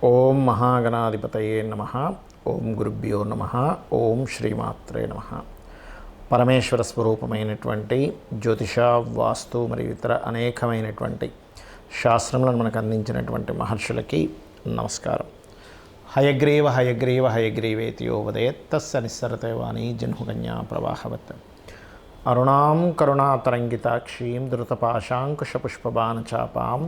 ఓం మహాగణాధిపతయే నమ. ఓం గురుభ్యో నమ. ఓం శ్రీమాత్రే నమ. పరమేశ్వర స్వరూపమైనటువంటి జ్యోతిష, వాస్తు మరియు ఇతర అనేకమైనటువంటి శాస్త్రములను మనకు అందించినటువంటి మహర్షులకి నమస్కారం. హయగ్రీవ హయగ్రీవ హయగ్రీవేతియో వదేత్ తస్య నిస్సరతే వాణి జన్హుకన్యా ప్రవాహవత్. అరుణాం కరుణాతరంగితాక్షీం ధృతపాశాంకుశపుష్పబాణచాపాం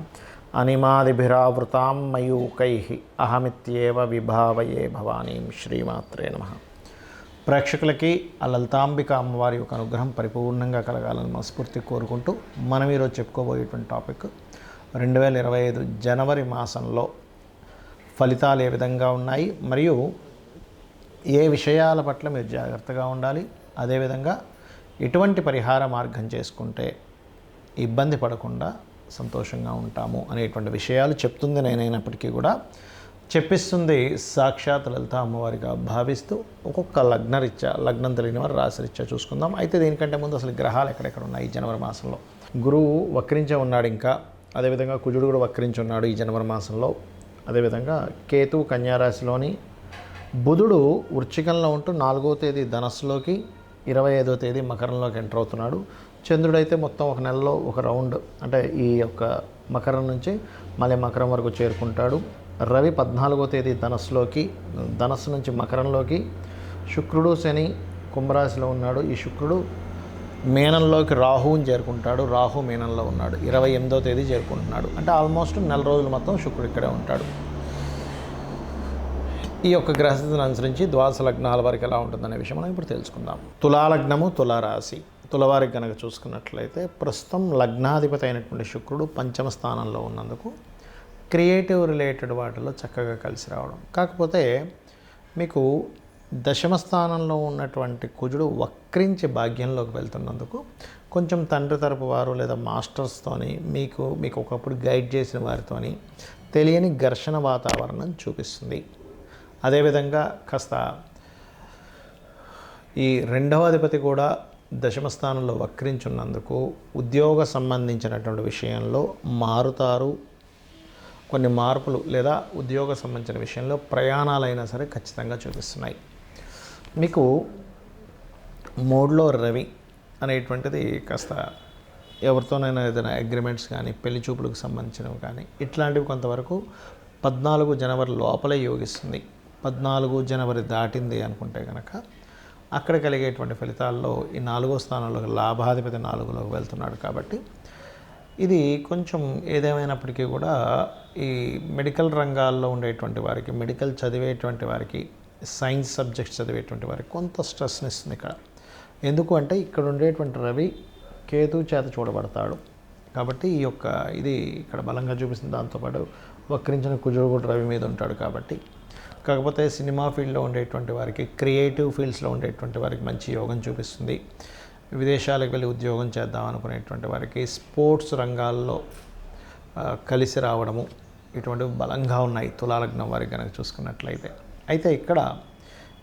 అనిమాదిభిరావృతాం మయూకైః అహమిత్యేవ విభావయే భవానీం. శ్రీమాత్రే నమః. ప్రేక్షకులకి ఆ లలితాంబిక అమ్మవారి యొక్క అనుగ్రహం పరిపూర్ణంగా కలగాలని మనస్ఫూర్తి కోరుకుంటూ మనం ఈరోజు చెప్పుకోబోయేటువంటి టాపిక్ 2025 జనవరి మాసంలో ఫలితాలు ఏ విధంగా ఉన్నాయి, మరియు ఏ విషయాల పట్ల మీరు జాగ్రత్తగా ఉండాలి, అదేవిధంగా ఎటువంటి పరిహార మార్గం చేసుకుంటే ఇబ్బంది పడకుండా సంతోషంగా ఉంటాము అనేటువంటి విషయాలు చెప్తుంది నేనైనప్పటికీ కూడా చెప్పిస్తుంది సాక్షాత్ లలిత అమ్మవారిగా భావిస్తూ ఒక్కొక్క లగ్నం తెలియని వారు రాశిరీత్యా చూసుకుందాం. అయితే దీనికంటే ముందు అసలు గ్రహాలు ఎక్కడెక్కడ ఉన్నాయి ఈ జనవరి మాసంలో. గురువు వక్రించే ఉన్నాడు, ఇంకా అదేవిధంగా కుజుడు కూడా వక్రించి ఉన్నాడు ఈ జనవరి మాసంలో. అదేవిధంగా కేతు కన్యారాశిలోని, బుధుడు వృశ్చికంలో ఉంటూ 4వ తేదీ ధనస్సులోకి, 25వ తేదీ మకరంలోకి ఎంటర్ అవుతున్నాడు. చంద్రుడైతే మొత్తం ఒక నెలలో ఒక రౌండ్, అంటే ఈ యొక్క మకరం నుంచి మళ్ళీ మకరం వరకు చేరుకుంటాడు. రవి 14వ తేదీ ధనస్సు నుంచి మకరంలోకి, శుక్రుడు శని కుంభరాశిలో ఉన్నాడు. ఈ శుక్రుడు మేనంలోకి రాహువుని చేరుకుంటాడు. రాహు మేనంలో ఉన్నాడు. 28వ తేదీ చేరుకుంటున్నాడు. అంటే ఆల్మోస్ట్ నెల రోజులు మొత్తం శుక్రుడు ఇక్కడే ఉంటాడు. ఈ యొక్క గ్రహస్థితిని అనుసరించి ద్వాదశ లగ్నాల వారికి ఎలా ఉంటుందనే విషయం మనం ఇప్పుడు తెలుసుకుందాం. తులాలగ్నము, తులారాశి. తులవారికి కనుక చూసుకున్నట్లయితే ప్రస్తుతం లగ్నాధిపతి అయినటువంటి శుక్రుడు పంచమ స్థానంలో ఉన్నందుకు క్రియేటివ్ రిలేటెడ్ వాటిలో చక్కగా కలిసి రావడం. కాకపోతే మీకు దశమ స్థానంలో ఉన్నటువంటి కుజుడు వక్రించి భాగ్యంలోకి వెళ్తున్నందుకు కొంచెం తండ్రి తరపు వారు లేదా మాస్టర్స్తోని మీకు ఒకప్పుడు గైడ్ చేసిన వారితోని తెలియని ఘర్షణ వాతావరణం చూపిస్తుంది. అదేవిధంగా కాస్త ఈ రెండవ అధిపతి కూడా దశమ స్థానంలో వక్రించున్నందుకు ఉద్యోగ సంబంధించినటువంటి విషయంలో మారుతారు. కొన్ని మార్పులు లేదా ఉద్యోగ సంబంధించిన విషయంలో ప్రయాణాలైనా సరే ఖచ్చితంగా చూపిస్తున్నాయి. మీకు 3లో రవి అనేటువంటిది కాస్త ఎవరితోనైనా ఏదైనా అగ్రిమెంట్స్ కానీ, పెళ్లి చూపులకు సంబంధించినవి కానీ ఇట్లాంటివి కొంతవరకు 14 జనవరి లోపలే యోగిస్తుంది. 14 జనవరి దాటింది అనుకుంటే కనుక అక్కడ కలిగేటువంటి ఫలితాల్లో ఈ 4వ స్థానంలో లాభాధిపతి 4లోకి వెళ్తున్నాడు. కాబట్టి ఇది కొంచెం ఏదేమైనప్పటికీ కూడా ఈ మెడికల్ రంగాల్లో ఉండేటువంటి వారికి, మెడికల్ చదివేటువంటి వారికి, సైన్స్ సబ్జెక్ట్స్ చదివేటువంటి వారికి కొంత స్ట్రెస్ని ఇస్తుంది ఇక్కడ. ఎందుకు అంటే ఇక్కడ ఉండేటువంటి రవి కేతు చేత చూడబడతాడు. కాబట్టి ఈ యొక్క ఇది ఇక్కడ బలంగా చూపిస్తుంది. దాంతోపాటు వక్రించిన కుజుడు కూడా రవి మీద ఉంటాడు. కాబట్టి కాకపోతే సినిమా ఫీల్డ్లో ఉండేటువంటి వారికి, క్రియేటివ్ ఫీల్డ్స్లో ఉండేటువంటి వారికి మంచి యోగం చూపిస్తుంది. విదేశాలకు వెళ్ళి ఉద్యోగం చేద్దాం అనుకునేటువంటి వారికి, స్పోర్ట్స్ రంగాల్లో కలిసి రావడము ఇటువంటివి బలంగా ఉన్నాయి తులాలగ్నం వారికి కనుక చూసుకున్నట్లయితే. అయితే ఇక్కడ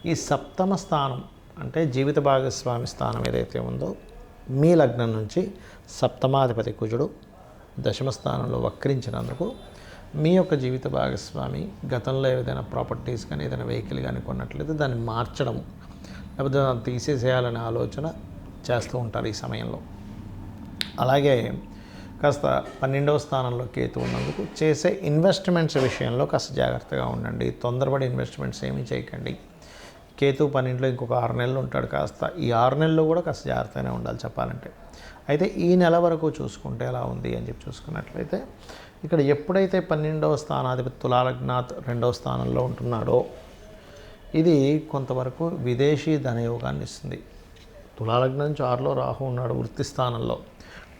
ఈ సప్తమ స్థానం అంటే జీవిత భాగస్వామి స్థానం ఏదైతే ఉందో, మీ లగ్నం నుంచి సప్తమాధిపతి కుజుడు దశమ స్థానంలో వక్రించినందుకు మీ యొక్క జీవిత భాగస్వామి గతంలో ఏదైనా ప్రాపర్టీస్ కానీ, ఏదైనా వెహికల్ కానీ కొన్నట్లయితే దాన్ని మార్చడం, లేకపోతే దాన్ని తీసేసేయాలనే ఆలోచన చేస్తూ ఉంటారు ఈ సమయంలో. అలాగే కాస్త 12వ స్థానంలో కేతు ఉన్నందుకు చేసే ఇన్వెస్ట్మెంట్స్ విషయంలో కాస్త జాగ్రత్తగా ఉండండి. తొందరపడి ఇన్వెస్ట్మెంట్స్ ఏమీ చేయకండి. కేతు 12లో ఇంకొక 6 నెలలు ఉంటాడు. కాస్త ఈ 6 నెలల్లో కూడా కాస్త జాగ్రత్తగానే ఉండాలి చెప్పాలంటే. అయితే ఈ నెల వరకు చూసుకుంటే ఎలా ఉంది అని చెప్పి చూసుకున్నట్లయితే ఇక్కడ ఎప్పుడైతే 12వ స్థానాధిపతి తులాలగ్నాత్ 2వ స్థానంలో ఉంటున్నాడో ఇది కొంతవరకు విదేశీ ధనయోగాన్ని ఇస్తుంది. తులాలగ్నం నుంచి 6లో రాహు ఉన్నాడు వృత్తి స్థానంలో,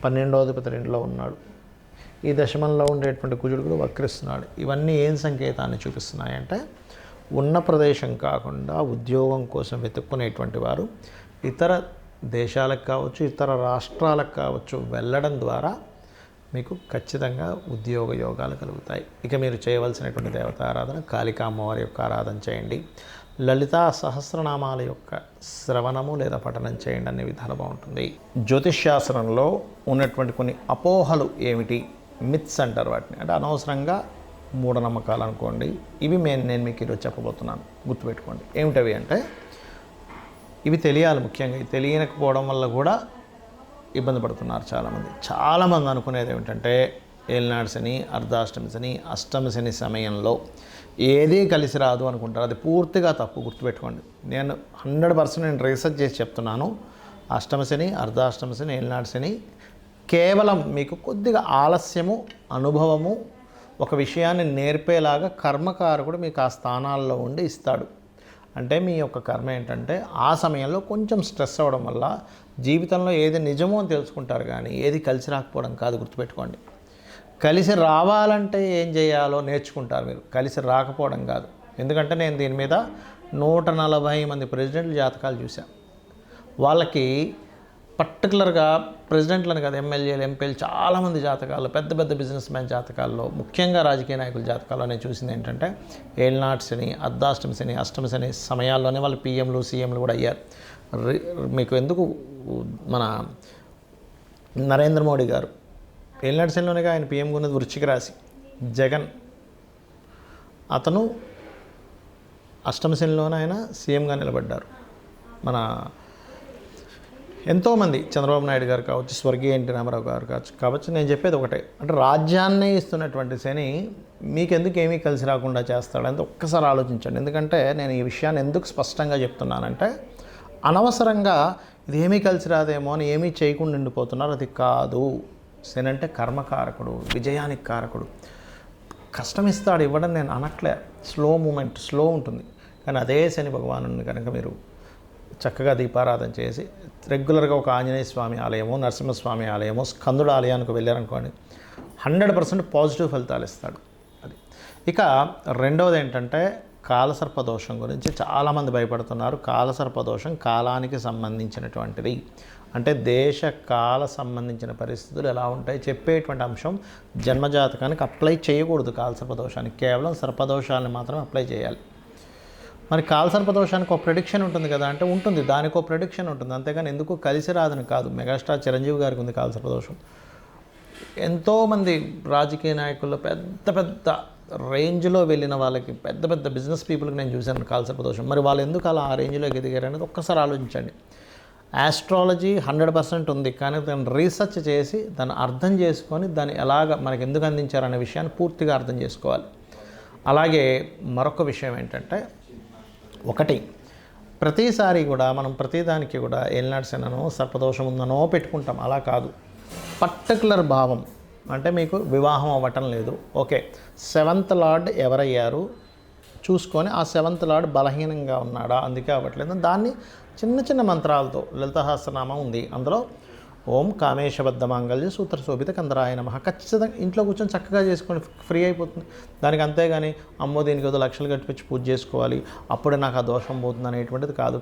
12వ అధిపతి 2లో ఉన్నాడు. ఈ దశమంలో ఉండేటువంటి కుజుడు కూడా వక్రిస్తున్నాడు. ఇవన్నీ ఏం సంకేతాన్ని చూపిస్తున్నాయంటే ఉన్న ప్రదేశం కాకుండా ఉద్యోగం కోసం వెతుక్కునేటువంటి వారు ఇతర దేశాలకు కావచ్చు, ఇతర రాష్ట్రాలకు కావచ్చు వెళ్ళడం ద్వారా మీకు ఖచ్చితంగా ఉద్యోగ యోగాలు కలుగుతాయి. ఇక మీరు చేయవలసినటువంటి దేవత ఆరాధన కాళికా అమ్మవారి యొక్క ఆరాధన చేయండి. లలితా సహస్రనామాల యొక్క శ్రవణము లేదా పఠనం చేయండి. అనే విధాలు బాగుంటుంది. జ్యోతిష్శాస్త్రంలో ఉన్నటువంటి కొన్ని అపోహలు ఏమిటి, మిత్స్ అంటారు వాటిని. అంటే అనవసరంగా మూఢనమ్మకాలు అనుకోండి, ఇవి నేను మీకు ఈరోజు చెప్పబోతున్నాను. గుర్తుపెట్టుకోండి. ఏమిటవి అంటే ఇవి తెలియాలి. ముఖ్యంగా ఇవి తెలియకపోవడం వల్ల కూడా ఇబ్బంది పడుతున్నారు చాలామంది అనుకునేది ఏమిటంటే ఏలినాడు శని, అర్ధాష్టమి శని, అష్టమి శని సమయంలో ఏదీ కలిసి రాదు అనుకుంటారు. అది పూర్తిగా తప్పు. గుర్తుపెట్టుకోండి. నేను 100% నేను రీసెర్చ్ చేసి చెప్తున్నాను. అష్టమ శని, అర్ధాష్టమ శని, ఏలినాడు శని కేవలం మీకు కొద్దిగా ఆలస్యము, అనుభవము, ఒక విషయాన్ని నేర్పేలాగా కర్మకారకుడు మీకు ఆ స్థానాల్లో ఉండి ఇస్తాడు. అంటే మీ యొక్క కర్మ ఏంటంటే ఆ సమయంలో కొంచెం స్ట్రెస్ అవ్వడం వల్ల జీవితంలో ఏది నిజమో అని తెలుసుకుంటారు, కానీ ఏది కలిసి రాకపోవడం కాదు. గుర్తుపెట్టుకోండి. కలిసి రావాలంటే ఏం చేయాలో నేర్చుకుంటారు మీరు, కలిసి రాకపోవడం కాదు. ఎందుకంటే నేను దీని మీద 140 మంది ప్రెసిడెంట్ల జాతకాలు చూశాను. వాళ్ళకి పర్టికులర్గా ప్రెసిడెంట్లను కదా, ఎమ్మెల్యేలు, ఎంపీలు, చాలామంది జాతకాలు, పెద్ద పెద్ద బిజినెస్ మ్యాన్ జాతకాల్లో, ముఖ్యంగా రాజకీయ నాయకుల జాతకాల్లో నేను చూసింది ఏంటంటే ఏలినాటి శని, అర్ధాష్టమి శని, అష్టమి శని సమయాల్లోనే వాళ్ళు పీఎంలు, సీఎంలు కూడా అయ్యారు. మీకు ఎందుకు మన నరేంద్ర మోడీ గారు ఏలినాటి శనిలోనే ఆయన పీఎంగా ఉన్నది వృశ్చిక రాశి. జగన్ అతను అష్టమ శనిలోనే ఆయన సీఎంగా నిలబడ్డారు. మన ఎంతోమంది చంద్రబాబు నాయుడు గారు కావచ్చు, స్వర్గీయ ఎన్టీ రామారావు గారు కావచ్చు. నేను చెప్పేది ఒకటే, అంటే రాజ్యాన్నే ఇస్తున్నటువంటి శని మీకెందుకు ఏమీ కలిసి రాకుండా చేస్తాడంటే ఒక్కసారి ఆలోచించండి. ఎందుకంటే నేను ఈ విషయాన్ని ఎందుకు స్పష్టంగా చెప్తున్నానంటే అనవసరంగా ఇది ఏమీ కలిసి రాదేమో అని ఏమీ చేయకుండా ఉండిపోతున్నారు. అది కాదు. శని అంటే కర్మకారకుడు, విజయానికి కారకుడు. కష్టం ఇస్తాడు, ఇవ్వడం నేను అనట్లే. స్లో మూమెంట్, స్లో ఉంటుంది. కానీ అదే శని భగవాను కనుక మీరు చక్కగా దీపారాధన చేసి రెగ్యులర్గా ఒక ఆంజనేయ స్వామి ఆలయమో, నరసింహస్వామి ఆలయమో, స్కందుడు ఆలయానికి వెళ్ళారనుకోండి, 100% పాజిటివ్ ఫలితాలు ఇస్తాడు. అది. ఇక రెండవది ఏంటంటే కాలసర్పదోషం గురించి చాలామంది భయపడుతున్నారు. కాలసర్పదోషం కాలానికి సంబంధించినటువంటిది. అంటే దేశ కాల సంబంధించిన పరిస్థితులు ఎలా ఉంటాయి చెప్పేటువంటి అంశం. జన్మజాతకానికి అప్లై చేయకూడదు. కాలసర్పదోషానికి కేవలం సర్పదోషాలను మాత్రం అప్లై చేయాలి. మరి కాలసర్పదోషానికి ఒక ప్రెడిక్షన్ ఉంటుంది కదా అంటే ఉంటుంది, దానికి ఒక ప్రెడిక్షన్ ఉంటుంది. అంతేగాని ఎందుకు కలిసి రాదని కాదు. మెగాస్టార్ చిరంజీవి గారికి ఉంది కాలసర్పదోషం. ఎంతోమంది రాజకీయ నాయకుల్లో పెద్ద పెద్ద రేంజ్లో వెళ్ళిన వాళ్ళకి, పెద్ద పెద్ద బిజినెస్ పీపుల్కి నేను చూశాను కాలసర్పదోషం. మరి వాళ్ళు ఎందుకు అలా ఆ రేంజ్లోకి ఎదిగారు అనేది ఒక్కసారి ఆలోచించండి. ఆస్ట్రాలజీ 100% ఉంది, కానీ దాన్ని రీసెర్చ్ చేసి దాన్ని అర్థం చేసుకొని దాన్ని ఎలాగ మనకి ఎందుకు అందించారనే విషయాన్ని పూర్తిగా అర్థం చేసుకోవాలి. అలాగే మరొక విషయం ఏంటంటే, ఒకటి, ప్రతిసారి కూడా మనం ప్రతిదానికి కూడా ఏలినాటి శననో సర్పదోషం ఉందనో పెట్టుకుంటాం. అలా కాదు. పర్టికులర్ భావం అంటే మీకు వివాహం అవ్వటం లేదు, ఓకే, 7th లార్డ్ ఎవరయ్యారు చూసుకొని ఆ 7th లార్డ్ బలహీనంగా ఉన్నాడా, అందుకే అవ్వట్లేదు. దాన్ని చిన్న చిన్న మంత్రాలతో, లలితసహస్రనామం ఉంది, అందులో ఓం కామేశబద్ధ మాంగళ్య సూత్ర శోభిత కందరాయ నమః ఖచ్చితంగా ఇంట్లో కూర్చొని చక్కగా చేసుకొని ఫ్రీ అయిపోతుంది. దానికి అంతేగాని అమ్మో దీనికి ఏదో లక్షలు కట్టించి పూజ చేసుకోవాలి అప్పుడే నాకు ఆ దోషం పోతుంది అనేటువంటిది కాదు.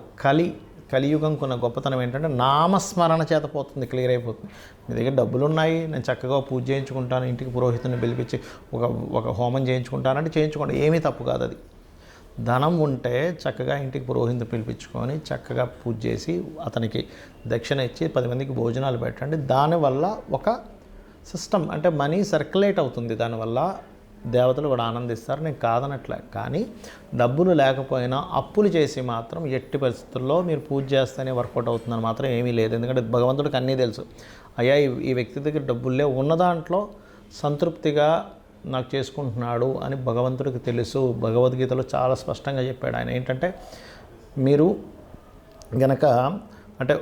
కలియుగం కొన్న గొప్పతనం ఏంటంటే నామస్మరణ చేత పోతుంది, క్లియర్ అయిపోతుంది. మీ దగ్గర డబ్బులు ఉన్నాయి, నేను చక్కగా పూజ చేయించుకుంటాను, ఇంటికి పురోహితుని పిలిపించి ఒక హోమం చేయించుకుంటానంటే చేయించుకోండి, ఏమీ తప్పు కాదు. అది ధనం ఉంటే చక్కగా ఇంటికి పురోహితుని పిలిపించుకొని చక్కగా పూజ చేసి అతనికి దక్షిణ ఇచ్చి 10 మందికి భోజనాలు పెట్టండి. దానివల్ల ఒక సిస్టమ్ అంటే మనీ సర్క్యులేట్ అవుతుంది. దానివల్ల దేవతలు కూడా ఆనందిస్తారు, నేను కాదనట్లే. కానీ డబ్బులు లేకపోయినా అప్పులు చేసి మాత్రం ఎట్టి పరిస్థితుల్లో మీరు పూజ చేస్తేనే వర్కౌట్ అవుతుందని మాత్రం ఏమీ లేదు. ఎందుకంటే భగవంతుడికి అన్నీ తెలుసు. అయ్యా ఈ వ్యక్తి దగ్గర డబ్బులే ఉన్న దాంట్లో సంతృప్తిగా నాకు చేసుకుంటున్నాడు అని భగవంతుడికి తెలుసు. భగవద్గీతలో చాలా స్పష్టంగా చెప్పాడు ఆయన. ఏంటంటే మీరు గనక అంటే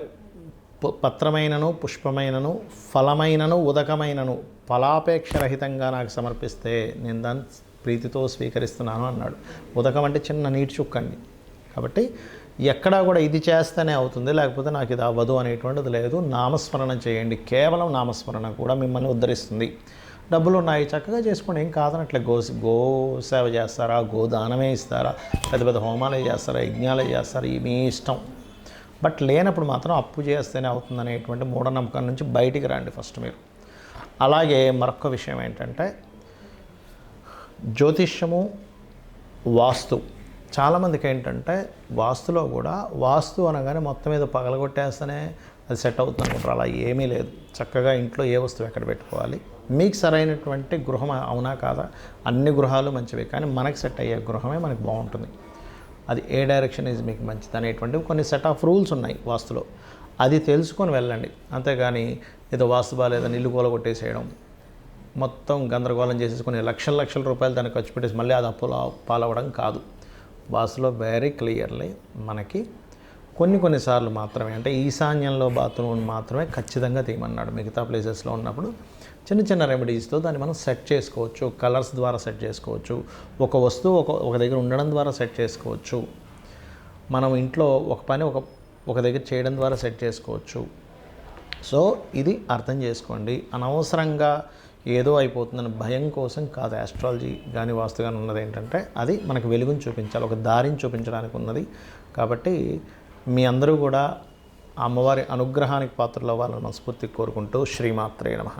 పత్రమైనను, పుష్పమైనను, ఫలమైనను, ఉదకమైనను ఫలాపేక్షరహితంగా నాకు సమర్పిస్తే నేను దాన్ని ప్రీతితో స్వీకరిస్తున్నాను అన్నాడు. ఉదకం అంటే చిన్న నీటి చుక్కండి. కాబట్టి ఎక్కడా కూడా ఇది చేస్తేనే అవుతుంది, లేకపోతే నాకు ఇది అవ్వదు అనేటువంటిది లేదు. నామస్మరణ చేయండి. కేవలం నామస్మరణ కూడా మిమ్మల్ని ఉద్ధరిస్తుంది. డబ్బులు ఉన్నాయి, చక్కగా చేసుకోండి, ఏం కాదనట్లే. గో సేవ చేస్తారా, గోదానమే ఇస్తారా, పెద్ద పెద్ద హోమాలే చేస్తారా, యజ్ఞాలే చేస్తారా, మీ ఇష్టం. బట్ లేనప్పుడు మాత్రం అప్పు చేస్తేనే అవుతుంది అనేటువంటి మూఢనమ్మకం నుంచి బయటికి రండి ఫస్ట్ మీరు. అలాగే మరొక విషయం ఏంటంటే జ్యోతిష్యము, వాస్తు. చాలామందికి ఏంటంటే వాస్తులో కూడా వాస్తు అనగానే మొత్తం మీద పగలగొట్టేస్తేనే అది సెట్ అవుతుంది అనుకుంటారు. అలా ఏమీ లేదు. చక్కగా ఇంట్లో ఏ వస్తువు ఎక్కడ పెట్టుకోవాలి, మీకు సరైనటువంటి గృహం అవునా కాదా, అన్ని గృహాలు మంచివే, కానీ మనకు సెట్ అయ్యే గృహమే మనకు బాగుంటుంది. అది ఏ డైరెక్షన్ ఈజ్ మీకు మంచిది అనేటువంటివి కొన్ని సెట్ ఆఫ్ రూల్స్ ఉన్నాయి వాస్తులో. అది తెలుసుకొని వెళ్ళండి. అంతేగాని ఏదో వాస్తు బాలేదని ఇల్లు కూలగొట్టేసేయడం, మొత్తం గందరగోళం చేసేసుకుని లక్షల రూపాయలు దాన్ని ఖర్చు పెట్టేసి మళ్ళీ అది అప్పుల పాలవ్వడం కాదు. వాస్తులో వెరీ క్లియర్లీ మనకి కొన్నిసార్లు మాత్రమే, అంటే ఈశాన్యంలో బాత్రూమ్ మాత్రమే ఖచ్చితంగా తీయమన్నాడు. మిగతా ప్లేసెస్లో ఉన్నప్పుడు చిన్న రెమెడీస్తో దాన్ని మనం సెట్ చేసుకోవచ్చు. కలర్స్ ద్వారా సెట్ చేసుకోవచ్చు. ఒక వస్తువు ఒక దగ్గర ఉండడం ద్వారా సెట్ చేసుకోవచ్చు. మనం ఇంట్లో ఒక పని ఒక దగ్గర చేయడం ద్వారా సెట్ చేసుకోవచ్చు. సో ఇది అర్థం చేసుకోండి. అనవసరంగా ఏదో అయిపోతుందని భయం కోసం కాదు. ఆస్ట్రాలజీ కానీ వాస్తు కానీ ఉన్నది ఏంటంటే అది మనకు వెలుగుని చూపించాలి, ఒక దారిని చూపించడానికి ఉన్నది. కాబట్టి మీ అందరూ కూడా అమ్మవారి అనుగ్రహానికి పాత్రలు అవ్వాలని మనస్ఫూర్తిగా కోరుకుంటూ శ్రీమాత్రే నమః.